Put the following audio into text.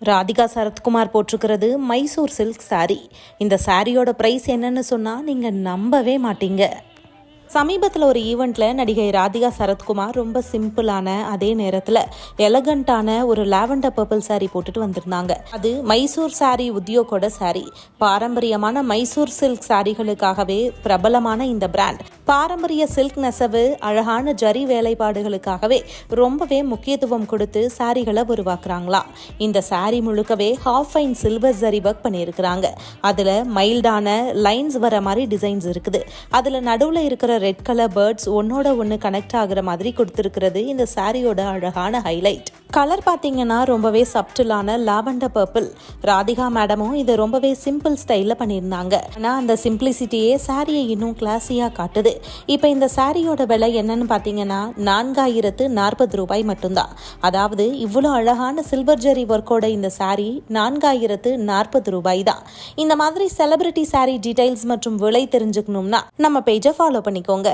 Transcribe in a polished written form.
ராதிகா சரத்குமார் போட்டிருக்கிறது மைசூர் சில்க் சாரீ. இந்த சாரியோட ப்ரைஸ் என்னன்னு சொன்னால் நீங்கள் நம்பவே மாட்டீங்க. சமீபத்தில் ஒரு ஈவெண்ட்டில் நடிகை ராதிகா சரத்குமார் ரொம்ப சிம்பிளான அதே நேரத்தில் எலகண்டான ஒரு லாவெண்டர் பர்பிள் சாரீ போட்டுட்டு வந்திருந்தாங்க. அது மைசூர் சாரீ உத்யோகோட சாரீ. பாரம்பரியமான மைசூர் சில்க் சாரிகளுக்காகவே பிரபலமான இந்த பிராண்ட் பாரம்பரிய சில்க் நெசவு அழகான ஜரி வேலைப்பாடுகளுக்காகவே ரொம்பவே முக்கியத்துவம் கொடுத்து சாரிகளை உருவாக்குறாங்களாம். இந்த சாரீ முழுக்கவே half fine silver zari work பண்ணியிருக்கிறாங்க. அதில் மைல்டான லைன்ஸ் வர மாதிரி டிசைன்ஸ் இருக்குது. அதில் நடுவில் இருக்கிற ரெட் கலர் பேர்ட்ஸ் ஒன்னோட ஒன்று கனெக்ட் ஆகுற மாதிரி கொடுத்துருக்கிறது இந்த சாரியோட அழகான ஹைலைட். கலர் பார்த்தீங்கன்னா ரொம்பவே சப்டிலான லாவெண்டர் பர்பிள். ராதிகா மேடமும் இதை ரொம்பவே சிம்பிள் ஸ்டைலில் பண்ணியிருந்தாங்க. ஆனால் அந்த சிம்பிளிசிட்டியே சாரியை இன்னும் கிளாஸியாக காட்டுது. இப்போ இந்த சாரியோட விலை என்னன்னு பார்த்தீங்கன்னா 4040 ரூபாய் மட்டும்தான். அதாவது இவ்வளோ அழகான சில்வர் ஜெரி ஒர்க்கோட இந்த சாரி 4040 ரூபாய் தான். இந்த மாதிரி செலிபிரிட்டி சாரி டீடைல்ஸ் மற்றும் விலை தெரிஞ்சுக்கணும்னா நம்ம பேஜை ஃபாலோ பண்ணிக்கோங்க.